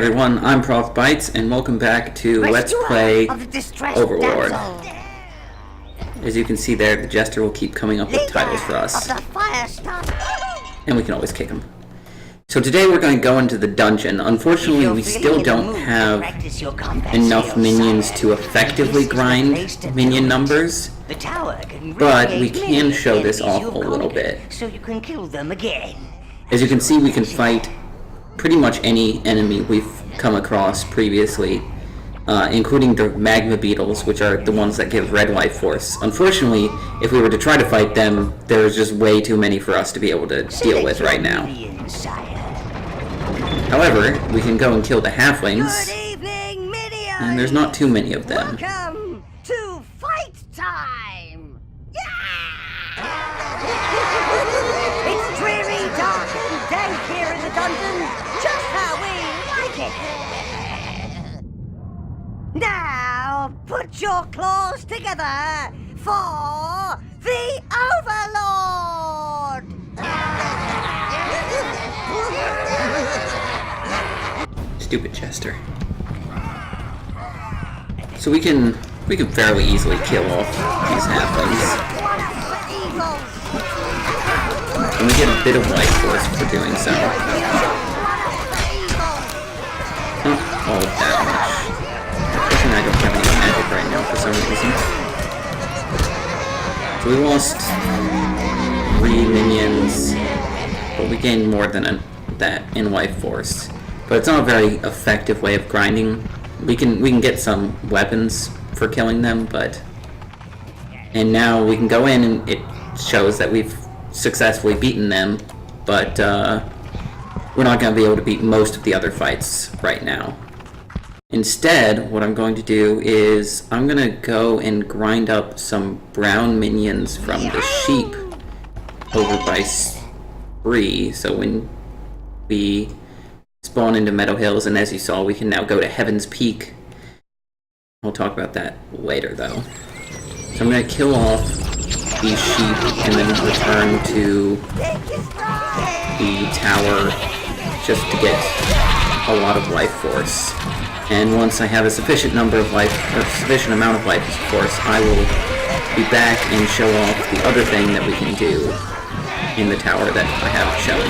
Everyone, I'm Prof Bites, and welcome back to Let's Play Overlord. As you can see there, the Jester will keep coming up with titles for us, and we can always kick him. So today we're going to go into the dungeon. Unfortunately, we still don't have enough minions to effectively grind minion numbers, but we can show this off a little bit. As you can see, we can fight pretty much any enemy we've come across previously, including the magma beetles, which are the ones that give red life force. Unfortunately, if we were to try to fight them, there's just way too many for us to be able to deal with right now. However, we can go and kill the halflings, and there's not too many of them. Welcome to fight time! Yeah! It's dreary, dark, and dank here in the dungeon, just how we like it. Now, put your claws together for the Overlord! Stupid Jester. So we can fairly easily kill off these halflings. And we get a bit of life force for doing so. Not all that much. Unfortunately, I don't have any magic right now for some reason. So we lost 3 minions, but we gained more than that in life force. But it's not a very effective way of grinding. We can get some weapons for killing them, and now we can go in and it shows that we've successfully beaten them, but we're not going to be able to beat most of the other fights right now. Instead, what I'm going to do is I'm going to go and grind up some brown minions from the sheep over by Spree, so when we spawn into Meadow Hills, and as you saw, we can now go to Heaven's Peak. We'll talk about that later, though. So I'm going to kill off these sheep and then return to the tower just to get a lot of life force. And once I have a sufficient amount of life force, I will be back and show off the other thing that we can do in the tower that I haven't shown.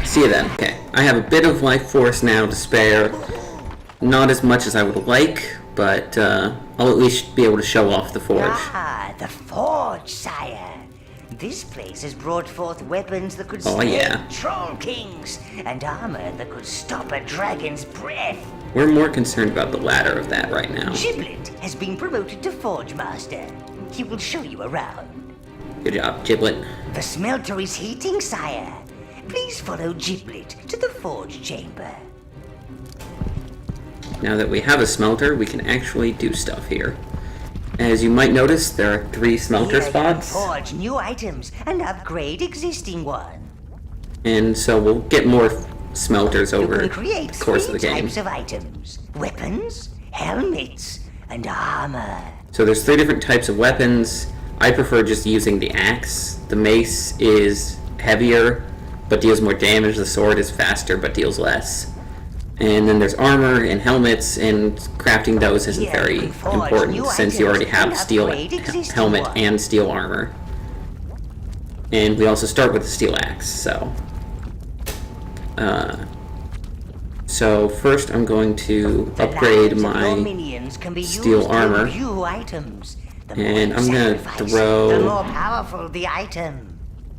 See you then. Okay, I have a bit of life force now to spare. Not as much as I would like, but I'll at least be able to show off the forge. Ah, the forge, sire. This place has brought forth weapons that could slay troll kings, and armor that could stop a dragon's breath. We're more concerned about the latter of that right now. Giblet has been promoted to Forge Master. He will show you around. Good job, Giblet. The smelter is heating, sire. Please follow Giblet to the forge chamber. Now that we have a smelter, we can actually do stuff here. As you might notice, there are 3 smelter spots. Forge new items and upgrade existing one. And so we'll get more smelters over the course of the game. Types of items: weapons, helmets, and armor. So there's 3 different types of weapons. I prefer just using the axe. The mace is heavier, but deals more damage. The sword is faster, but deals less. And then there's armor and helmets, and crafting those isn't very important since you already have steel helmet and steel armor. And we also start with the steel axe, so first I'm going to upgrade my steel armor, and I'm going to throw... The more powerful the item.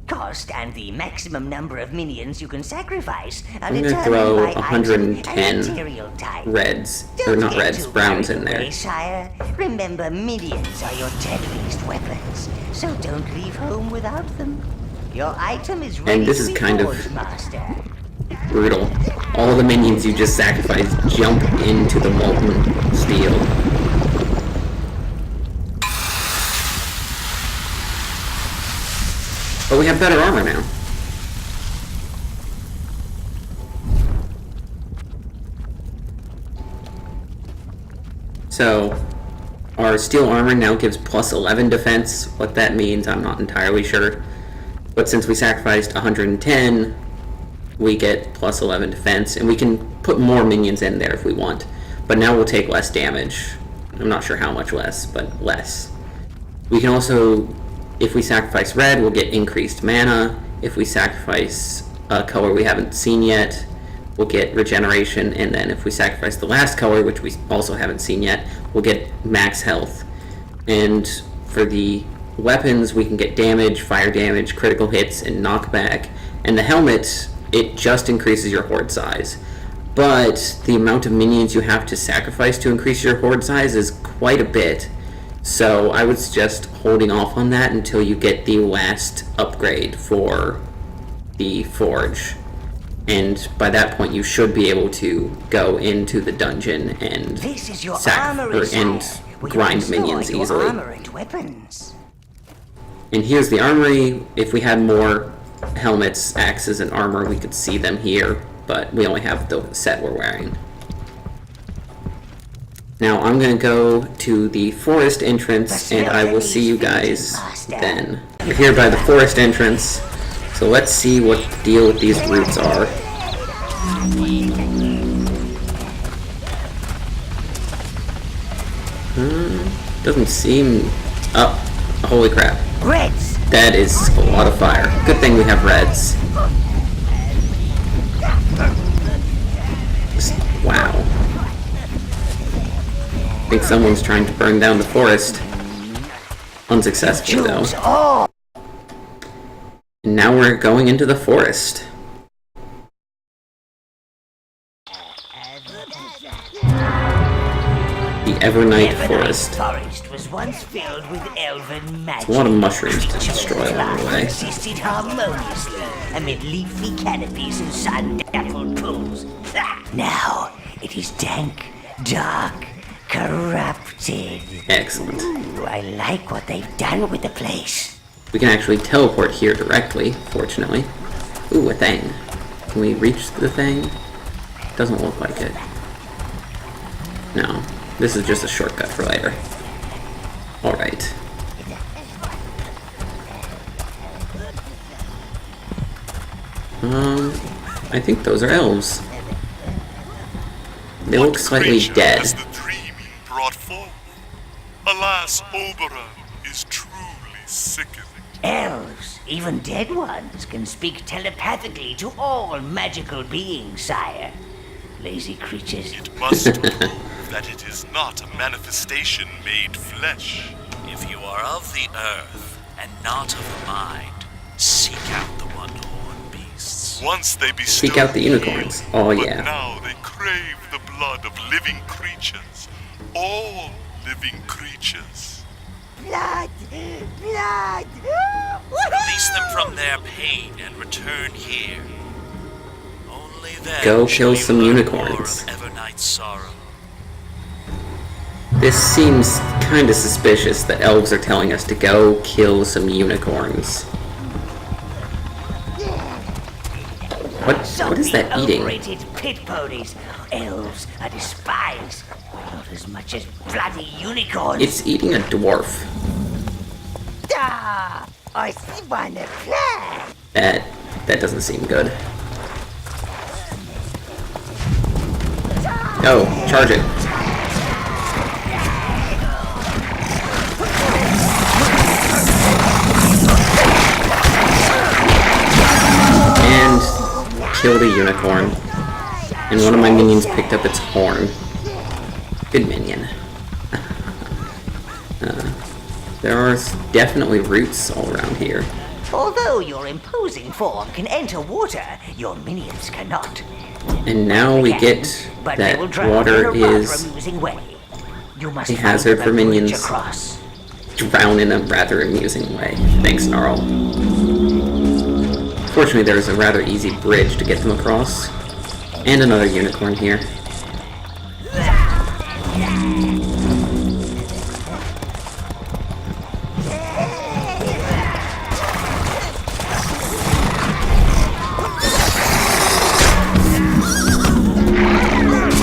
Cost and the maximum number of minions you can sacrifice are I'm going to throw 110 reds, or not reds, browns in there. Sire. Remember, minions are your deadliest weapons, so don't leave home without them. Your item is ready. And this is kind of brutal. All the minions you just sacrificed jump into the molten steel. But we have better armor now. So, our steel armor now gives plus 11 defense. What that means, I'm not entirely sure. But since we sacrificed 110, we get plus 11 defense, and we can put more minions in there if we want. But now we'll take less damage. I'm not sure how much less, but less. We can also, if we sacrifice red, we'll get increased mana. If we sacrifice a color we haven't seen yet, we'll get regeneration. And then if we sacrifice the last color, which we also haven't seen yet, we'll get max health. And for the weapons, we can get damage, fire damage, critical hits, and knockback. And the helmet, it just increases your horde size. But the amount of minions you have to sacrifice to increase your horde size is quite a bit. So I would suggest holding off on that until you get the last upgrade for the forge. And by that point you should be able to go into the dungeon and grind minions easily. And here's the armory. If we had more helmets, axes, and armor, we could see them here. But we only have the set we're wearing. Now I'm going to go to the forest entrance, and I will see you guys then. We're here by the forest entrance, so let's see what the deal with these roots are. Doesn't seem... Oh, holy crap. Reds! That is a lot of fire. Good thing we have reds. Wow. I think someone's trying to burn down the forest. Unsuccessfully, though. And now we're going into the forest. The Evernight Forest. Forest was once filled with elven magic. It's a lot of mushrooms to destroy along the way. Existed harmoniously amid leafy canopies and sun-dappled pools. Now it is dank, dark, corrupted. Excellent. Ooh, I like what they've done with the place. We can actually teleport here directly, fortunately. Ooh, a thing. Can we reach the thing? Doesn't look like it. No. This is just a shortcut for later. Alright. I think those are elves. They look slightly dead. Has the dream brought forth? Alas, Overlord is truly sickening. Elves, even dead ones, can speak telepathically to all magical beings, sire. Lazy creatures. It must prove that it is not a manifestation made flesh. If you are of the earth and not of the mind, seek out the one-horned beasts. Once they bestowed Seek out the unicorns. Oh but yeah. now they crave the blood of living creatures. All living creatures. Blood! Blood! Release them from their pain and return here. Only then Go shall kill you some learn unicorns. more of Evernight sorrow. This seems kind of suspicious that elves are telling us to go kill some unicorns. What is that eating? Overrated pit ponies. Elves are despised. Not as much as bloody unicorns. It's eating a dwarf. Ah, I see one plan. That doesn't seem good. Oh, charge it. And killed a unicorn. And one of my minions picked up its horn. Good minion. There are definitely roots all around here. Although your imposing form can enter water, your minions cannot. And now we get But they that will drown water in a rather is amusing way. You must a find hazard the for bridge minions. across. drown in a rather amusing way. Thanks, Gnarl. Fortunately, there's a rather easy bridge to get them across. And another unicorn here.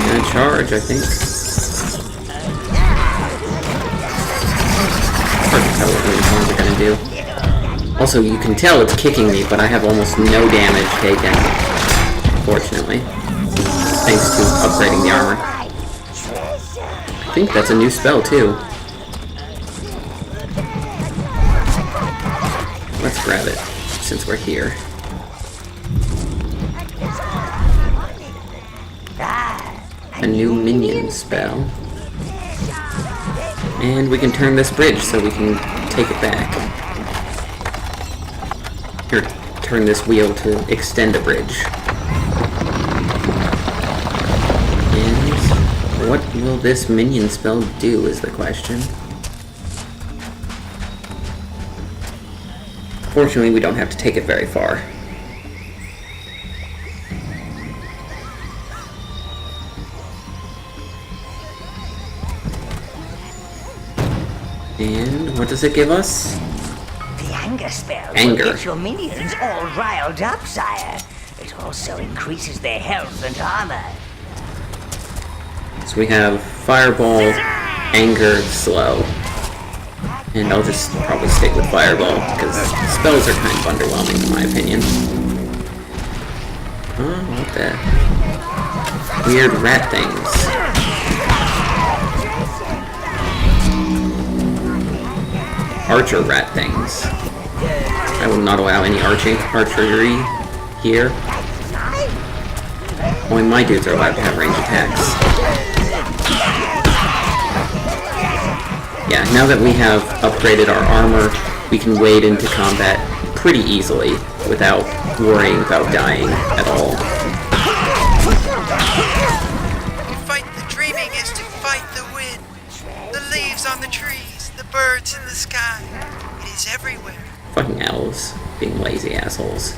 Gonna charge, I think. Hard to tell what unicorns are gonna do. Also, you can tell it's kicking me, but I have almost no damage taken. Fortunately. thanks to upgrading the armor. I think that's a new spell, too. Let's grab it, since we're here. A new minion spell. And we can turn this bridge so we can take it back. Or turn this wheel to extend a bridge. And what will this minion spell do is the question. Fortunately, we don't have to take it very far. And what does it give us? The anger spell Anger. will get your minions all riled up, sire. It also increases their health and armor. So we have Fireball, Anger, Slow. And I'll just probably stick with Fireball, because spells are kind of underwhelming in my opinion. Oh, what the... weird rat things. Archer rat things. I will not allow any archery here. Only my dudes are allowed to have range attacks. Yeah, now that we have upgraded our armor, we can wade into combat pretty easily without worrying about dying at all. To fight the dreaming is to fight the wind. The leaves on the trees, the birds in the sky. It is everywhere. Fucking elves, being lazy assholes.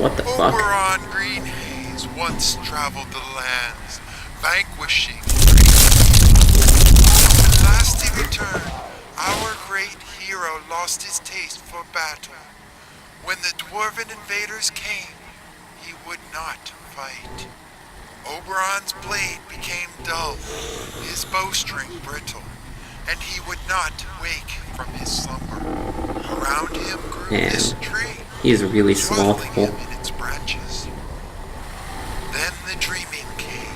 What the fuck? Oberon Green Haze once traveled the lands, vanquishing. Last he returned, our great hero lost his taste for battle. When the dwarven invaders came, he would not fight. Oberon's blade became dull, his bowstring brittle, and he would not wake from his slumber. Around him grew Man, this tree, he is really swaddling slothful. him in its branches. Then the dreaming came.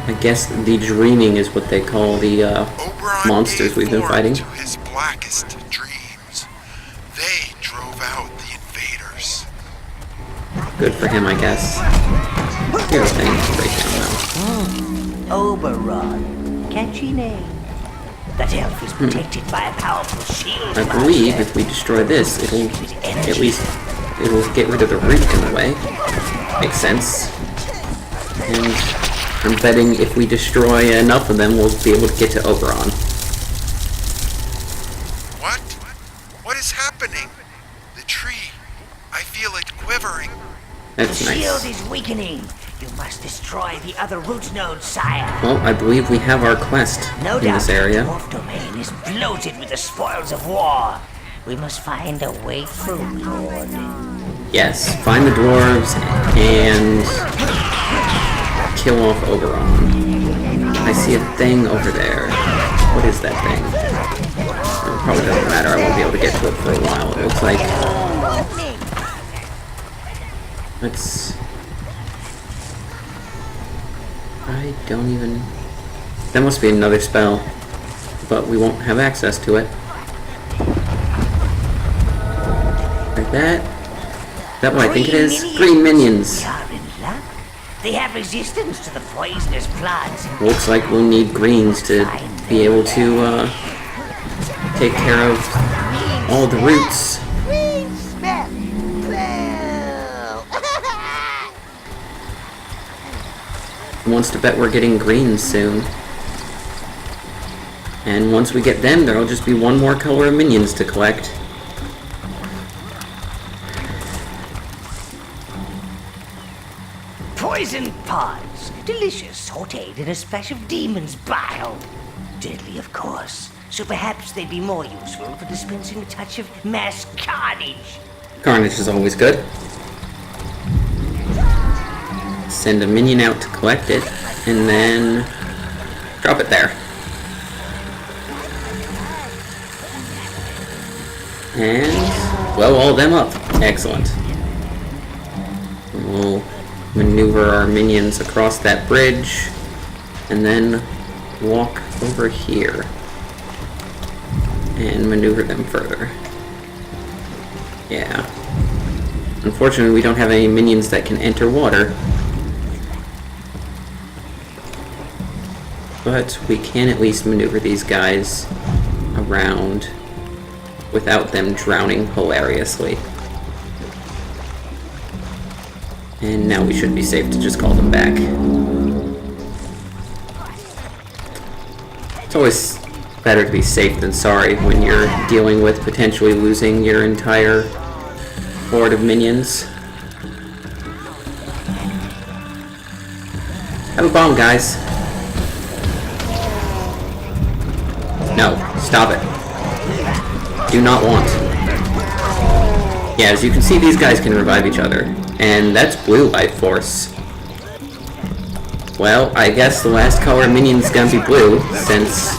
I guess the dreaming is what they call the Oberon monsters gave we've been form fighting. to his blackest dreams. They drove out the invaders. Good for him, I guess. Here are things break down now. Oberon. Catchy name. That elf is protected by a powerful shield. I believe if we destroy this, it'll at least get rid of the root in a way. Makes sense. And I'm betting if we destroy enough of them, we'll be able to get to Oberon. What? What is happening? The tree. I feel it quivering. That's The shield nice. is weakening. You must destroy the other root nodes, sire. Well, I believe we have our quest No in doubt this the area. dwarf domain is bloated with the spoils of war. We must find a way through, Lord. Yes, find the dwarves and kill off Oberon. I see a thing over there. What is that thing? It probably doesn't matter, I won't be able to get to it for a while. It looks like... Let's... I don't even... That must be another spell, but we won't have access to it. Like that. Is that what I think it is? Green minions! We are in luck. They have resistance to the poisonous plants. Looks like we'll need greens to be able to take care of all the roots. Green smell. Who wants to bet we're getting greens soon? And once we get them, there'll just be one more color of minions to collect. Poison pods. Delicious, sauteed in a splash of demon's bile. Deadly, of course. So perhaps they'd be more useful for dispensing a touch of mass carnage. Carnage is always good. Send a minion out to collect it, and then drop it there. And blow all them up. Excellent. We'll maneuver our minions across that bridge, and then walk over here and maneuver them further. Yeah. Unfortunately, we don't have any minions that can enter water. But we can at least maneuver these guys around without them drowning hilariously. And now we should be safe to just call them back. It's always better to be safe than sorry when you're dealing with potentially losing your entire horde of minions. Have a bomb, guys. No, stop it. Do not want. Yeah, as you can see, these guys can revive each other. And that's blue life force. Well, I guess the last color minion's gonna be blue, since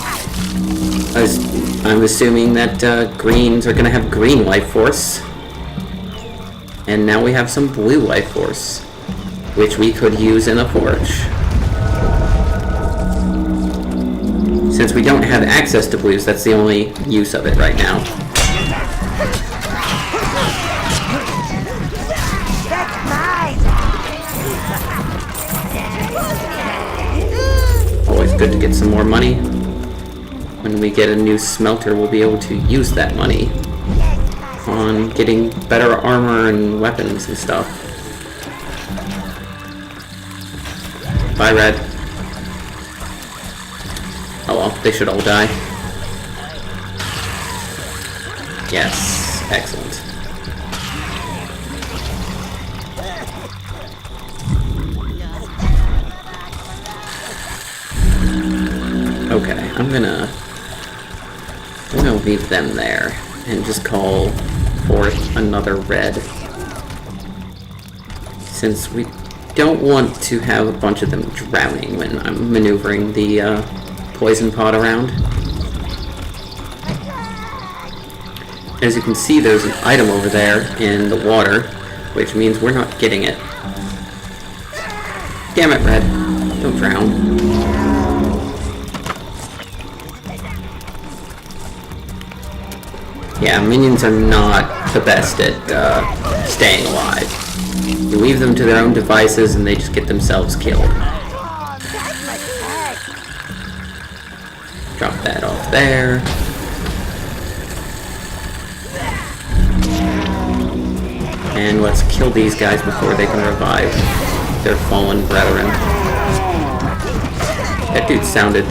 I'm assuming that greens are gonna have green life force. And now we have some blue life force, which we could use in a forge. Since we don't have access to blues, that's the only use of it right now. Always good to get some more money. When we get a new smelter, we'll be able to use that money on getting better armor and weapons and stuff. Bye, Red. Oh well, they should all die. Yes, excellent. Okay, I'm gonna leave them there and just call forth another red. Since we don't want to have a bunch of them drowning when I'm maneuvering the poison pod around. As you can see, there's an item over there in the water, which means we're not getting it. Damn it, Red. Don't drown. Yeah, minions are not the best at staying alive. You leave them to their own devices and they just get themselves killed. Drop that off there. And let's kill these guys before they can revive their fallen brethren. That dude sounded...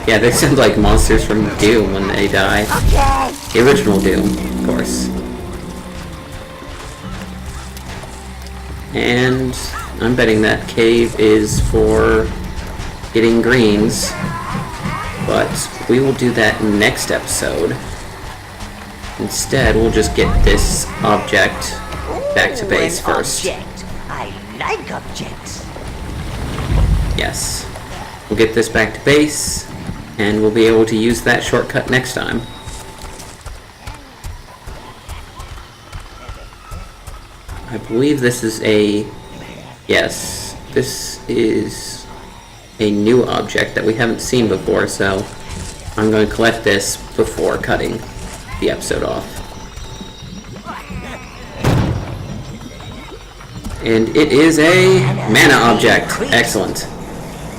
Yeah, they sound like monsters from Doom when they die. The original Doom, of course. And I'm betting that cave is for getting greens. But we will do that next episode. Instead, we'll just get this object back to base first. Object. I like objects. Yes. We'll get this back to base, and we'll be able to use that shortcut next time. I believe this is a... Yes, this is a new object that we haven't seen before, so I'm going to collect this before cutting the episode off. And it is a mana object. Excellent.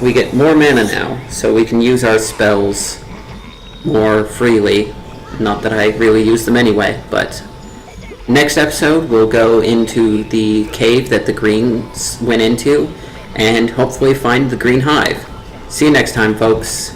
We get more mana now, so we can use our spells more freely. Not that I really use them anyway, but next episode we'll go into the cave that the greens went into and hopefully find the green hive. See you next time, folks.